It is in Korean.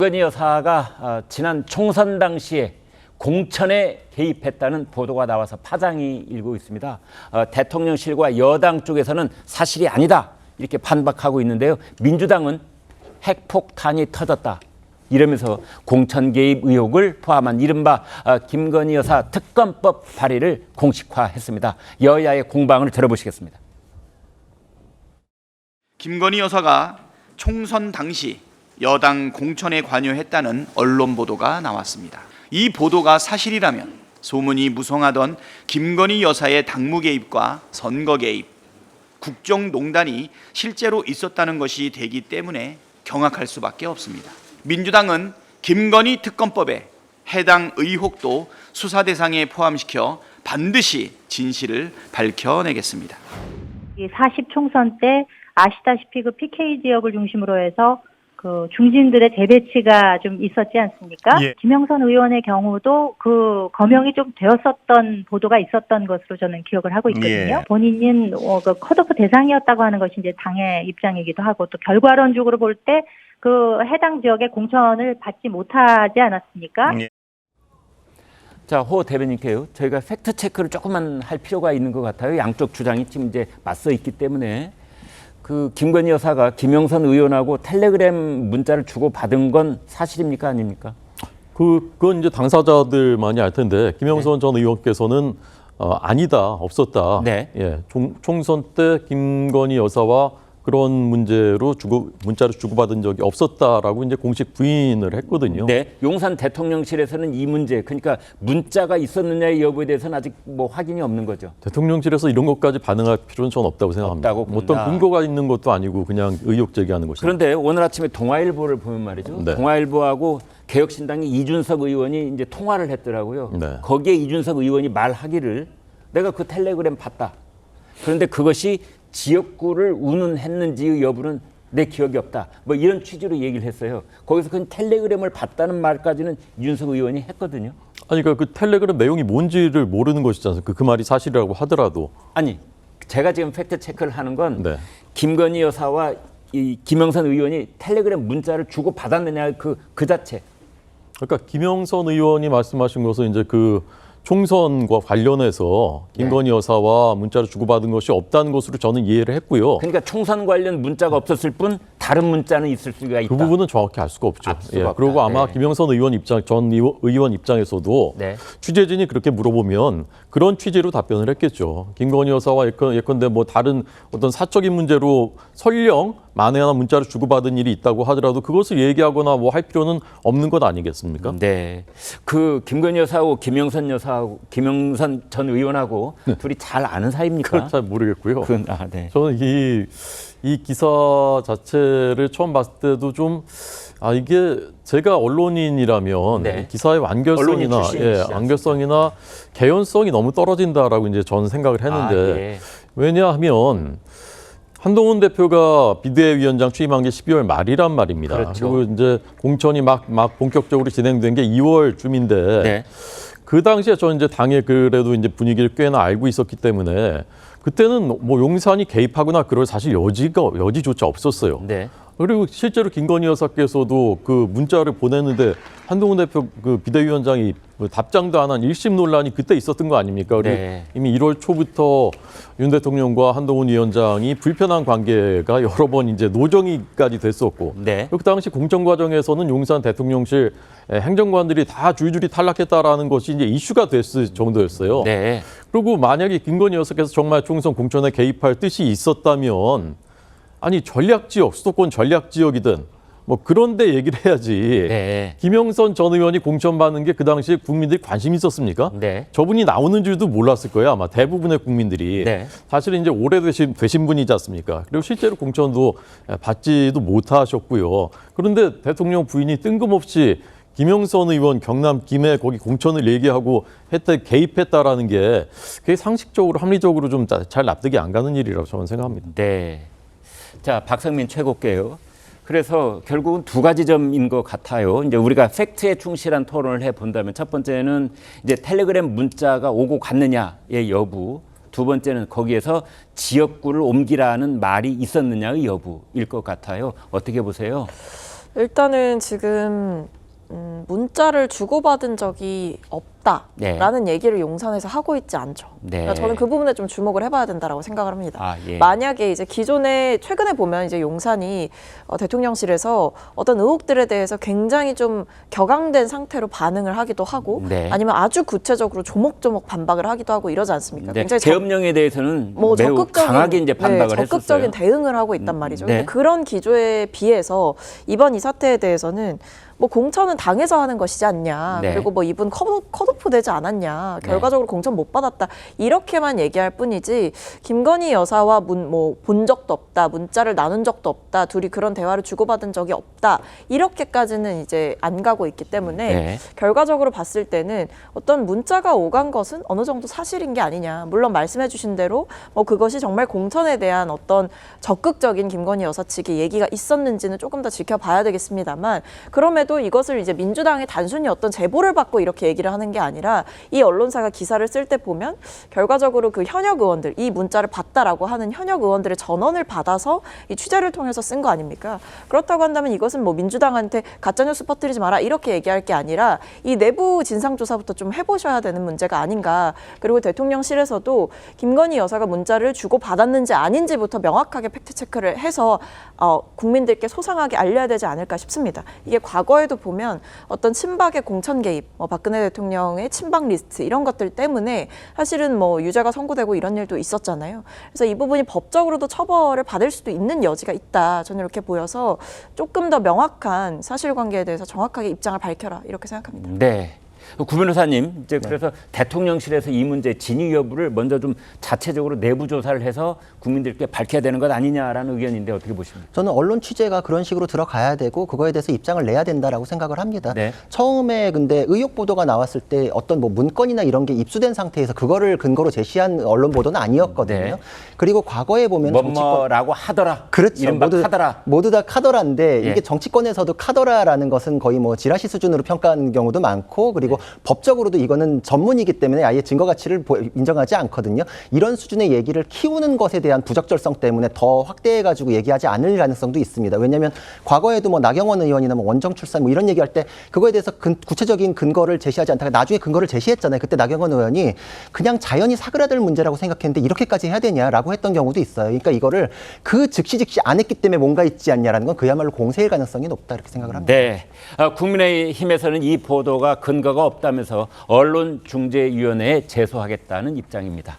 김건희 여사가 지난 총선 당시에 공천에 개입했다는 보도가 나와서 파장이 일고 있습니다. 대통령실과 여당 쪽에서는 사실이 아니다 이렇게 반박하고 있는데요. 민주당은 핵폭탄이 터졌다 이러면서 공천 개입 의혹을 포함한 이른바 김건희 여사 특검법 발의를 공식화했습니다. 여야의 공방을 들어보시겠습니다. 김건희 여사가 총선 당시 여당 공천에 관여했다는 언론 보도가 나왔습니다. 이 보도가 사실이라면 소문이 무성하던 김건희 여사의 당무 개입과 선거 개입, 국정농단이 실제로 있었다는 것이 되기 때문에 경악할 수밖에 없습니다. 민주당은 김건희 특검법에 해당 의혹도 수사 대상에 포함시켜 반드시 진실을 밝혀내겠습니다. 40 총선 때 아시다시피 그 PK 지역을 중심으로 해서 그 중진들의 재배치가 좀 있었지 않습니까? 예. 김영선 의원의 경우도 그 거명이 좀 되었었던 보도가 있었던 것으로 저는 기억을 하고 있거든요. 예. 본인은 그 컷오프 대상이었다고 하는 것이 이제 당의 입장이기도 하고 또 결과론적으로 볼 때 그 해당 지역의 공천을 받지 못하지 않았습니까? 예. 자, 호 대변인께요. 저희가 팩트 체크를 조금만 할 필요가 있는 것 같아요. 양쪽 주장이 지금 이제 맞서 있기 때문에 그 김건희 여사가 김영선 의원하고 텔레그램 문자를 주고 받은 건 사실입니까, 아닙니까? 그건 이제 당사자들만이 알 텐데 김영선 전 의원께서는 아니다, 없었다. 네. 예, 총선 때 김건희 여사와 그런 문제로 문자를 주고받은 적이 없었다라고 이제 공식 부인을 했거든요. 네, 용산 대통령실에서는 이 문제, 그러니까 문자가 있었느냐의 여부에 대해서는 아직 뭐 확인이 없는 거죠. 대통령실에서 이런 것까지 반응할 필요는 저는 없다고 생각합니다. 없다고 본다. 어떤 근거가 있는 것도 아니고 그냥 의혹 제기하는 것입니다. 그런데 오늘 아침에 동아일보를 보면 말이죠. 네. 동아일보하고 개혁신당의 이준석 의원이 이제 통화를 했더라고요. 네. 거기에 이준석 의원이 말하기를 내가 그 텔레그램 봤다. 그런데 그것이 지역구를 운운했는지의 여부는 내 기억이 없다. 뭐 이런 취지로 얘기를 했어요. 거기서 그 텔레그램을 봤다는 말까지는 이준석 의원이 했거든요. 아니 그러니까 그 텔레그램 내용이 뭔지를 모르는 것이지 않습니까? 그 말이 사실이라고 하더라도. 아니, 제가 지금 팩트 체크를 하는 건 네. 김건희 여사와 이 김영선 의원이 텔레그램 문자를 주고 받았느냐 그 자체. 그러니까 김영선 의원이 말씀하신 것은 이제 그 총선과 관련해서 김건희 여사와 문자를 주고받은 것이 없다는 것으로 저는 이해를 했고요. 그러니까 총선 관련 문자가 없었을 뿐 다른 문자는 있을 수가 있다. 그 부분은 정확히 알 수가 없죠. 알 수가 없다. 그리고 아마 네. 김영선 전 의원 입장에서도 네. 취재진이 그렇게 물어보면 그런 취지로 답변을 했겠죠. 김건희 여사와 예컨대 뭐 다른 어떤 사적인 문제로 설령 만에 하나 문자를 주고받은 일이 있다고 하더라도 그것을 얘기하거나 뭐 할 필요는 없는 것 아니겠습니까? 네. 그 김건희 여사하고 김영선 전 의원하고 둘이 잘 아는 사이입니까? 그걸 잘 모르겠고요. 네. 저는 이 기사 자체를 처음 봤을 때도 좀 이게 제가 언론인이라면 네. 기사의 언론인 출신이시지 완결성이나 개연성이 너무 떨어진다라고 이제 저는 생각을 했는데 예. 왜냐하면 한동훈 대표가 비대위원장 취임한 게 12월 말이란 말입니다. 그렇죠. 그리고 이제 공천이 막 본격적으로 진행된 게 2월쯤인데 네. 그 당시에 저는 이제 당의 그래도 이제 분위기를 꽤나 알고 있었기 때문에 그때는 뭐 용산이 개입하거나 그럴 사실 여지조차 없었어요. 네. 그리고 실제로 김건희 여사께서도 그 문자를 보냈는데 한동훈 대표 그 비대위원장이 답장도 안 한 일심 논란이 그때 있었던 거 아닙니까? 그리고 네. 이미 1월 초부터 윤 대통령과 한동훈 위원장이 불편한 관계가 여러 번 이제 노정이까지 됐었고 네. 그 당시 공천 과정에서는 용산 대통령실 행정관들이 다 줄줄이 탈락했다라는 것이 이제 이슈가 됐을 정도였어요. 네. 그리고 만약에 김건희 여사께서 정말 총선 공천에 개입할 뜻이 있었다면 아니 전략지역, 수도권 전략지역이든 뭐 그런 데 얘기를 해야지. 네. 김영선 전 의원이 공천받는 게 그 당시에 국민들이 관심이 있었습니까? 네. 저분이 나오는 줄도 몰랐을 거예요. 아마 대부분의 국민들이. 네. 사실은 이제 오래되신 분이지 않습니까? 그리고 실제로 공천도 받지도 못하셨고요. 그런데 대통령 부인이 뜬금없이 김영선 의원 경남 김해 거기 공천을 얘기하고 개입했다라는 게 그게 상식적으로 합리적으로 좀 잘 납득이 안 가는 일이라고 저는 생각합니다. 네. 자, 박성민 최고께요. 그래서 결국은 두 가지 점인 것 같아요. 이제 우리가 팩트에 충실한 토론을 해 본다면 첫 번째는 이제 텔레그램 문자가 오고 갔느냐의 여부, 두 번째는 거기에서 지역구를 옮기라는 말이 있었느냐의 여부일 것 같아요. 어떻게 보세요? 일단은 지금 문자를 주고받은 적이 없다라는 얘기를 용산에서 하고 있지 않죠. 네. 그러니까 저는 그 부분에 좀 주목을 해봐야 된다라고 생각을 합니다. 아, 예. 만약에 이제 최근에 보면 이제 용산이 대통령실에서 어떤 의혹들에 대해서 굉장히 좀 격앙된 상태로 반응을 하기도 하고 네. 아니면 아주 구체적으로 조목조목 반박을 하기도 하고 이러지 않습니까? 네. 굉장히 계엄령에 대해서는 매우 강하게 이제 반박을 적극적인 했었어요. 대응을 하고 있단 말이죠. 네. 근데 그런 기조에 비해서 이번 이 사태에 대해서는 뭐 공천은 당에서 하는 것이지 않냐. 네. 그리고 뭐 이분 컷오프 되지 않았냐. 결과적으로 공천 못 받았다. 이렇게만 얘기할 뿐이지 김건희 여사와 본 적도 없다. 문자를 나눈 적도 없다. 둘이 그런 대화를 주고받은 적이 없다. 이렇게까지는 이제 안 가고 있기 때문에 네. 결과적으로 봤을 때는 어떤 문자가 오간 것은 어느 정도 사실인 게 아니냐. 물론 말씀해 주신 대로 뭐 그것이 정말 공천에 대한 어떤 적극적인 김건희 여사 측의 얘기가 있었는지는 조금 더 지켜봐야 되겠습니다만 그럼에도 이것을 이제 민주당의 단순히 어떤 제보를 받고 이렇게 얘기를 하는 게 아니라 이 언론사가 기사를 쓸 때 보면 결과적으로 그 현역 의원들 이 문자를 봤다라고 하는 현역 의원들의 전원을 받아서 이 취재를 통해서 쓴 거 아닙니까? 그렇다고 한다면 이것은 뭐 민주당한테 가짜뉴스 퍼뜨리지 마라 이렇게 얘기할 게 아니라 이 내부 진상조사부터 좀 해보셔야 되는 문제가 아닌가. 그리고 대통령실에서도 김건희 여사가 문자를 주고 받았는지 아닌지부터 명확하게 팩트체크를 해서 국민들께 소상하게 알려야 되지 않을까 싶습니다. 이게 과거에도 보면 어떤 친박의 공천 개입, 박근혜 대통령의 친박 리스트 이런 것들 때문에 사실은 뭐 유죄가 선고되고 이런 일도 있었잖아요. 그래서 이 부분이 법적으로도 처벌을 받을 수도 있는 여지가 있다. 저는 이렇게 보여서 조금 더 명확한 사실관계에 대해서 정확하게 입장을 밝혀라 이렇게 생각합니다. 네. 구 변호사님, 이제 그래서 대통령실에서 이 문제 진위 여부를 먼저 좀 자체적으로 내부 조사를 해서 국민들께 밝혀야 되는 것 아니냐라는 의견인데 어떻게 보십니까? 저는 언론 취재가 그런 식으로 들어가야 되고 그거에 대해서 입장을 내야 된다라고 생각을 합니다. 네. 처음에 근데 의혹 보도가 나왔을 때 어떤 뭐 문건이나 이런 게 입수된 상태에서 그거를 근거로 제시한 언론 보도는 아니었거든요. 네. 그리고 과거에 보면 뭐뭐라고 하더라. 그렇죠. 이른바 카더라. 모두 다 카더라인데 예. 이게 정치권에서도 카더라라는 것은 거의 뭐 지라시 수준으로 평가하는 경우도 많고 그리고 법적으로도 이거는 전문이기 때문에 아예 증거 가치를 인정하지 않거든요. 이런 수준의 얘기를 키우는 것에 대한 부적절성 때문에 더 확대해가지고 얘기하지 않을 가능성도 있습니다. 왜냐하면 과거에도 뭐 나경원 의원이나 뭐 원정 출산 뭐 이런 얘기할 때 그거에 대해서 구체적인 근거를 제시하지 않다가 나중에 근거를 제시했잖아요. 그때 나경원 의원이 그냥 자연히 사그라들 문제라고 생각했는데 이렇게까지 해야 되냐라고 했던 경우도 있어요. 그러니까 이거를 그 즉시 안 했기 때문에 뭔가 있지 않냐라는 건 그야말로 공세일 가능성이 높다 이렇게 생각을 합니다. 네. 국민의힘에서는 이 보도가 근거가 없다면서 언론중재위원회에 제소하겠다는 입장입니다.